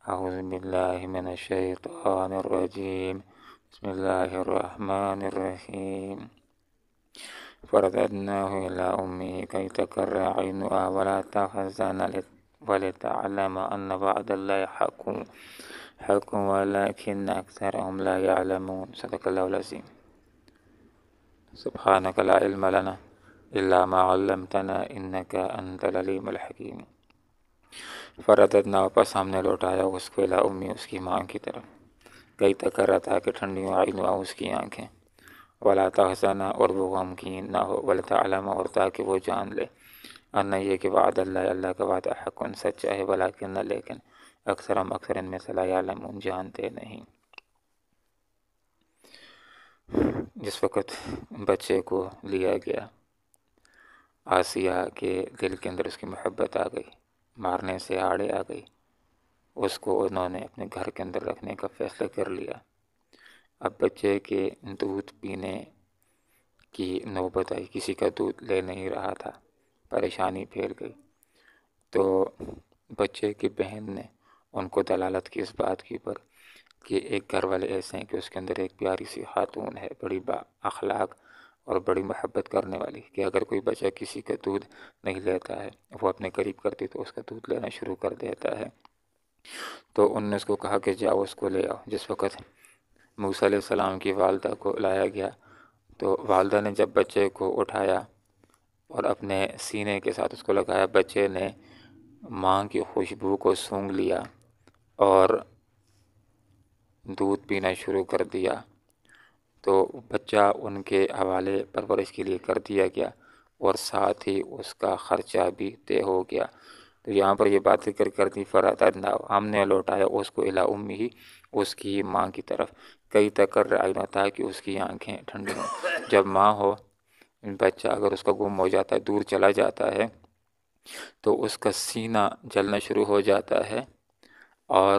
أعوذ بالله من الشيطان الرجيم. بسم الله الرحمن الرحيم. فرددناه إلى أمه كي تقر عينها ولا تحزن ولتعلم أن وعد الله حق ولكن أكثرهم لا يعلمون. صدق الله العظيم. سبحانك لا علم لنا إلا ما علمتنا إنك أنت العليم الحكيم. فرددنا واپس ہم نے لوٹایا اس کو الی امی اس کی ماں کی طرف، کئی تکرہ تھا کہ ٹھنڈی عینها اس کی آنکھیں، ولا تحزن اور وہ غمگین نہ ہو، ولتعلم اور تاکہ وہ جان لے، ان یہ کہ وعد اللہ کا وعدہ حق سچا ہے، ولیکن لیکن اکثر ان میں سے لا یعلمون جانتے نہیں۔ جس وقت بچے کو لیا گیا، آسیہ کے دل کے اندر اس کی محبت آ گئی، مارنے سے آڑے آ گئی، اس کو انہوں نے اپنے گھر کے اندر رکھنے کا فیصلہ کر لیا۔ اب بچے کے دودھ پینے کی نوبت آئی، کسی کا دودھ لے نہیں رہا تھا، پریشانی پھیل گئی، تو بچے کی بہن نے ان کو دلالت کی اس بات کے اوپر کہ ایک گھر والے ایسے ہیں کہ اس کے اندر ایک پیاری سی خاتون ہے، بڑی با اخلاق اور بڑی محبت کرنے والی، کہ اگر کوئی بچہ کسی کا دودھ نہیں لیتا ہے وہ اپنے قریب کرتی تو اس کا دودھ لینا شروع کر دیتا ہے۔ تو ان نے اس کو کہا کہ جاؤ اس کو لے آؤ۔ جس وقت موسیٰ علیہ السلام کی والدہ کو لایا گیا تو والدہ نے جب بچے کو اٹھایا اور اپنے سینے کے ساتھ اس کو لگایا، بچے نے ماں کی خوشبو کو سونگھ لیا اور دودھ پینا شروع کر دیا، تو بچہ ان کے حوالے پرورش کے لیے کر دیا گیا اور ساتھ ہی اس کا خرچہ بھی طے ہو گیا۔ تو یہاں پر یہ بات ذکر کر دی، فرددنا ہم نے لوٹایا اس کو الی امہ اس کی ماں کی طرف، کئی تقر عینها تاکہ اس کی آنکھیں ٹھنڈی ہوں۔ جب ماں ہو، بچہ اگر اس کا گم ہو جاتا ہے، دور چلا جاتا ہے، تو اس کا سینہ جلنا شروع ہو جاتا ہے اور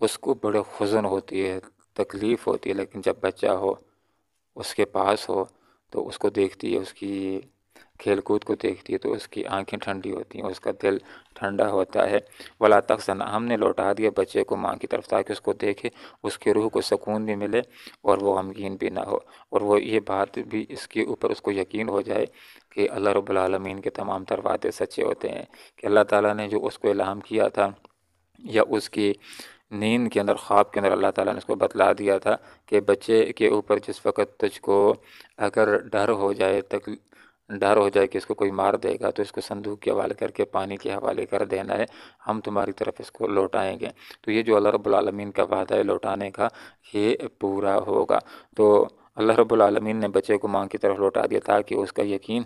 اس کو بڑے حزن ہوتی ہے، تکلیف ہوتی ہے، لیکن جب بچہ ہو، اس کے پاس ہو، تو اس کو دیکھتی ہے، اس کی کھیل کود کو دیکھتی ہے تو اس کی آنکھیں ٹھنڈی ہوتی ہیں، اس کا دل ٹھنڈا ہوتا ہے۔ ولا تحزن ہم نے لوٹا دیا بچے کو ماں کی طرف تاکہ اس کو دیکھے، اس کی روح کو سکون بھی ملے اور وہ غمگین بھی نہ ہو، اور وہ یہ بات بھی اس کے اوپر اس کو یقین ہو جائے کہ اللہ رب العالمین کے تمام تر وعدے سچے ہوتے ہیں، کہ اللہ تعالیٰ نے جو اس کو الہام کیا تھا یا اس کی نیند کے اندر، خواب کے اندر اللہ تعالیٰ نے اس کو بتلا دیا تھا کہ بچے کے اوپر جس وقت تجھ کو اگر ڈر ہو جائے کہ اس کو کوئی مار دے گا تو اس کو صندوق کے حوالے کر کے پانی کے حوالے کر دینا ہے، ہم تمہاری طرف اس کو لوٹائیں گے۔ تو یہ جو اللہ رب العالمین کا وعدہ ہے لوٹانے کا، یہ پورا ہوگا۔ تو اللہ رب العالمین نے بچے کو ماں کی طرف لوٹا دیا تاکہ اس کا یقین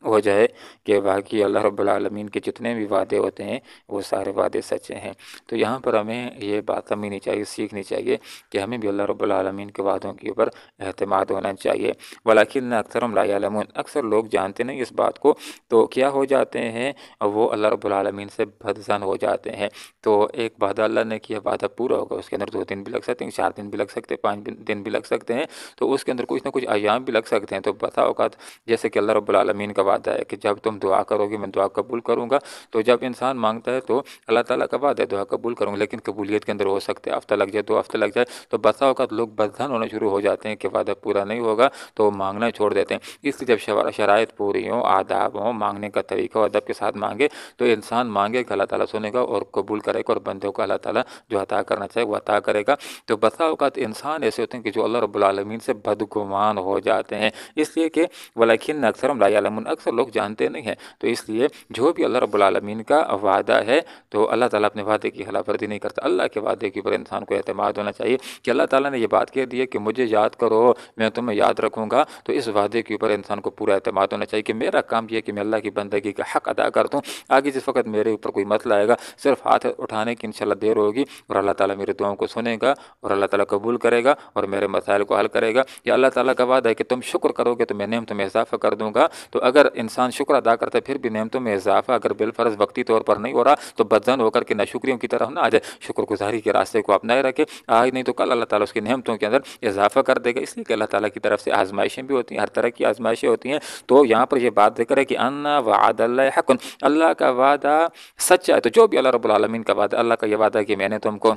ہو جائے کہ واقعی اللہ رب العالمین کے جتنے بھی وعدے ہوتے ہیں وہ سارے وعدے سچے ہیں۔ تو یہاں پر ہمیں یہ بات سمجھنی چاہیے، سیکھنی چاہیے کہ ہمیں بھی اللہ رب العالمین کے وعدوں کے اوپر اعتماد ہونا چاہیے۔ ولیکن اکثرهم لا یعلمون اکثر لوگ جانتے نہیں اس بات کو، تو کیا ہو جاتے ہیں، وہ اللہ رب العالمین سے بدظن ہو جاتے ہیں۔ تو ایک وعدہ اللہ نے کیا، وعدہ پورا ہوگا، اس کے اندر 2 دن بھی لگ سکتے ہیں، 4 دن بھی لگ سکتے ہیں، 5 دن بھی لگ سکتے ہیں، تو اس کے اندر کچھ نہ کچھ ایام بھی لگ سکتے ہیں۔ تو بتا اوقات جیسے کہ اللہ رب العالمین کا وعدہ ہے کہ جب تم دعا کرو گے میں دعا قبول کروں گا، تو جب انسان مانگتا ہے تو اللہ تعالیٰ کا وعدہ ہے دعا قبول کروں گا، لیکن قبولیت کے اندر ہو سکتے ہیں ہفتہ لگ جائے، 2 ہفتے لگ جائے، تو بسا اوقات لوگ بدظن ہونا شروع ہو جاتے ہیں کہ وعدہ پورا نہیں ہوگا تو مانگنا چھوڑ دیتے ہیں۔ اس لیے جب شرائط پوری ہوں، آداب ہوں، مانگنے کا طریقہ ہو، ادب کے ساتھ مانگے تو انسان مانگے گا، اللہ تعالیٰ سنے گا اور قبول کرے گا، اور بندوں کو اللہ تعالیٰ جو عطا کرنا چاہے وہ عطا کرے گا۔ تو بسا اوقات انسان ایسے ہوتے ہیں کہ جو اللہ رب العالمین سے بدگمان ہو جاتے ہیں، اس لیے کہ ولیکن اکثرهم لا یعلمون اکثر لوگ جانتے نہیں ہیں۔ تو اس لیے جو بھی اللہ رب العالمین کا وعدہ ہے تو اللہ تعالیٰ اپنے وعدے کی خلاف ورزی نہیں کرتا۔ اللہ کے وعدے کے اوپر انسان کو اعتماد ہونا چاہیے کہ اللہ تعالیٰ نے یہ بات کہہ دی ہے کہ مجھے یاد کرو میں تمہیں یاد رکھوں گا، تو اس وعدے کے اوپر انسان کو پورا اعتماد ہونا چاہیے کہ میرا کام یہ ہے کہ میں اللہ کی بندگی کا حق ادا کر دوں، آگے جس وقت میرے اوپر کوئی مسئلہ آئے گا صرف ہاتھ اٹھانے کی انشاءاللہ دیر ہوگی اور اللہ تعالیٰ میرے دعاؤں کو سنے گا اور اللہ تعالیٰ قبول کرے گا اور میرے مسائل کو حل کرے گا۔ یا اللہ تعالیٰ کا وعدہ ہے کہ تم شکر کرو گے تو میں نعمت میں اضافہ کر دوں گا۔ تو اگر انسان شکر ادا کرتا ہے پھر بھی نعمتوں میں اضافہ اگر بالفرض وقتی طور پر نہیں ہو رہا تو بدظن ہو کر کے ناشکریوں کی طرف نہ آ جائے، شکر گزاری کے راستے کو اپنائے رکھے، آج نہیں تو کل اللہ تعالیٰ اس کی نعمتوں کے اندر اضافہ کر دے گا، اس لیے کہ اللہ تعالیٰ کی طرف سے آزمائشیں بھی ہوتی ہیں، ہر طرح کی آزمائشیں ہوتی ہیں۔ تو یہاں پر یہ بات ذکر ہے کہ ان وعد اللہ حق، اللہ کا وعدہ سچا ہے، تو جو بھی اللہ رب العالمین کا وعدہ، اللہ کا یہ وعدہ ہے کہ میں نے تم کو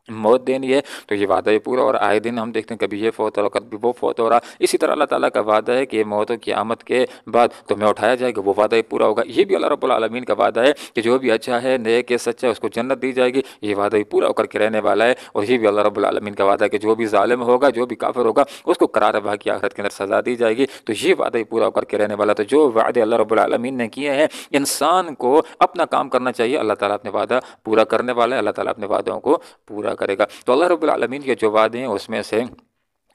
موت دینی ہے، تو یہ وعدہ پورا، اور آئے دن ہم دیکھتے ہیں کبھی یہ فوت ہو رہا کبھی وہ فوت ہو رہا، اسی طرح اللہ تعالیٰ کا وعدہ ہے کہ موت و قیامت کے بعد تمہیں اٹھایا جائے گا، وہ وعدہ پورا ہوگا۔ یہ بھی اللہ رب العالمین کا وعدہ ہے کہ جو بھی اچھا ہے، نیک ہے، سچا ہے، اس کو جنت دی جائے گی، یہ وعدہ پورا ہو کر کے رہنے والا ہے۔ اور یہ بھی اللہ رب العالمین کا وعدہ ہے کہ جو بھی ظالم ہوگا، جو بھی کافر ہوگا، اس کو قرار باقی آخرت کے اندر سزا دی جائے گی، تو یہ وعدہ پورا ہو کر کے رہنے والا۔ تو جو وعدے اللہ رب العالمین نے کیے ہیں، انسان کو اپنا کام کرنا چاہیے، اللہ تعالیٰ اپنے وعدہ پورا کرنے والا ہے، اللہ تعالیٰ اپنے وعدوں کو پورا کرے گا۔ تو اللہ رب العالمین کے جو وعدے ہیں اس میں سے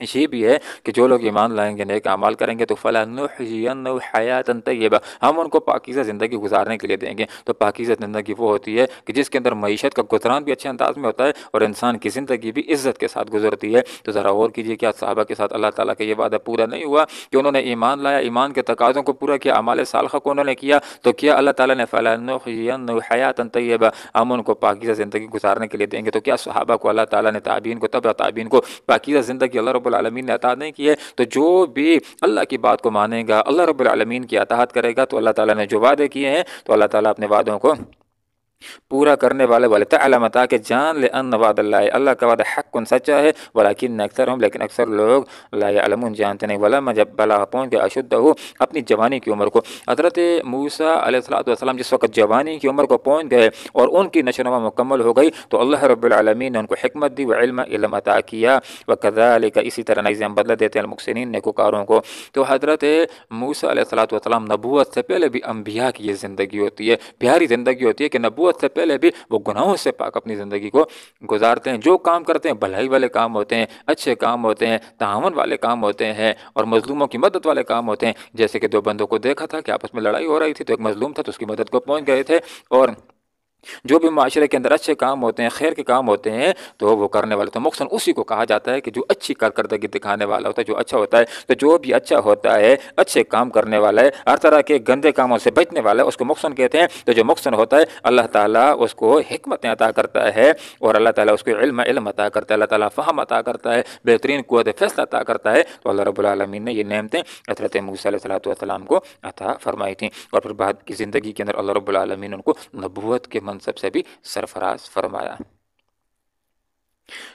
یہ بھی ہے کہ جو لوگ ایمان لائیں گے، نیک اعمال کریں گے، تو فَلَنُحْيِيَنَّهُ حَيَاةً طَيِّبَةً، ہم ان کو پاکیزہ زندگی گزارنے کے لیے دیں گے۔ تو پاکیزہ زندگی وہ ہوتی ہے کہ جس کے اندر معیشت کا گزران بھی اچھے انداز میں ہوتا ہے اور انسان کی زندگی بھی عزت کے ساتھ گزرتی ہے۔ تو ذرا غور کیجیے کیا صحابہ کے ساتھ اللہ تعالیٰ کا یہ وعدہ پورا نہیں ہوا کہ انہوں نے ایمان لایا، ایمان کے تقاضوں کو پورا کیا، اعمال صالحہ کو انہوں نے کیا، تو کیا اللہ تعالیٰ نے فَلَنُحْيِيَنَّهُ حَيَاةً طَيِّبَةً، ہم ان کو پاکیزہ زندگی گزارنے کے لیے دیں گے۔ تو کیا صحابہ کو اللہ تعالیٰ نے، تابعین کو، تبع تابعین کو پاکیزہ زندگی اللہ رب العالمین نے عطا نہیں کی ہے؟ تو جو بھی اللہ کی بات کو مانے گا، اللہ رب العالمین کی اطاعت کرے گا، تو اللہ تعالیٰ نے جو وعدے کیے ہیں تو اللہ تعالیٰ اپنے وعدوں کو پورا کرنے والے وَلِتَعْلَمَ، تاکہ جان لے ان وعد اللہ کا وعدہ حق سچا ہے، ولیکن اکثرهم، لیکن اکثر لوگ لا یعلمون، جانتے نہیں۔ ولما جب بلغ پہنچ گیا اشدہ، اپنی جوانی کی عمر کو، حضرت موسیٰ علیہ السلام جس وقت جوانی کی عمر کو پہنچ گئے اور ان کی نشوونما مکمل ہو گئی، تو اللہ رب العالمین نے ان کو حکمت دی، علم عطا کیا، وکذالک، اسی طرح نجزی ہم بدلہ دیتے ہیں المحسنین، نیکوکاروں کو۔ تو حضرت موسیٰ علیہ السلام نبوت سے پہلے بھی انبیاء کی یہ زندگی ہوتی ہے، پیاری زندگی ہوتی ہے کہ نبوت سے پہلے بھی وہ گناہوں سے پاک اپنی زندگی کو گزارتے ہیں، جو کام کرتے ہیں بھلائی والے کام ہوتے ہیں، اچھے کام ہوتے ہیں، تعاون والے کام ہوتے ہیں، اور مظلوموں کی مدد والے کام ہوتے ہیں۔ جیسے کہ دو بندوں کو دیکھا تھا کہ آپس میں لڑائی ہو رہی تھی، تو ایک مظلوم تھا تو اس کی مدد کو پہنچ گئے تھے۔ اور جو بھی معاشرے کے اندر اچھے کام ہوتے ہیں، خیر کے کام ہوتے ہیں، تو وہ کرنے والے، تو محسن اسی کو کہا جاتا ہے کہ جو اچھی کارکردگی دکھانے والا ہوتا ہے، جو اچھا ہوتا ہے۔ تو جو بھی اچھا ہوتا ہے، اچھے کام کرنے والا ہے، ہر طرح کے گندے کاموں سے بچنے والا ہے، اس کو محسن کہتے ہیں۔ تو جو محسن ہوتا ہے، اللہ تعالیٰ اس کو حکمتیں عطا کرتا ہے، اور اللہ تعالیٰ اس کو علم عطا کرتا ہے، اللہ تعالیٰ فہم عطا کرتا ہے، بہترین قوت فیصلہ عطا کرتا ہے۔ تو اللہ رب العالمین نے یہ نعمتیں حضرت موسیٰ علیہ السلام کو عطا فرمائی تھیں، اور پھر بعد کی زندگی کے اندر اللہ رب العالمین ان کو نبوت کے منصب سے بھی سرفراز فرمایا۔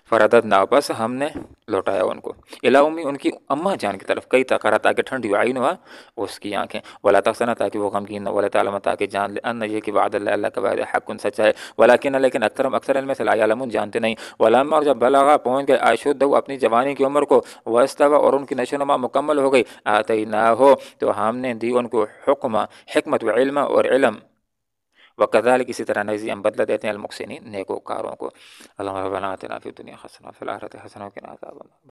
فرددنا، بس ہم نے لوٹایا ان کو، الی امی، ان کی اماں جان کی طرف، کئی تقرا، تاکہ ٹھنڈی ہو، عین ہوا اس کی آنکھیں، ولا تحزن، تاکہ وہ غمگین نہ، ولا تعلم، تاکہ جان لے، ان یہ کہ وعد اللہ کا وعدہ حق سچا ہے، لیکن اکثر علم سے لا یعلمون، جانتے نہیں۔ ولما، اور جب بلغا پہنچ گئے، اشدہ، اپنی جوانی کی عمر کو، واستوى، اور ان کی نشوونما مکمل ہو گئی، آتیناہ، تو ہم نے دی ان کو حکمت و علم، وکذالک، اسی طرح نجزی ہم بدلہ دیتے ہیں المحسنین، نیکوکاروں کو۔ اللہم ربنا آتنا فی الدنیا حسنہ وفی الآخرۃ حسنہ وقنا عذاب النار۔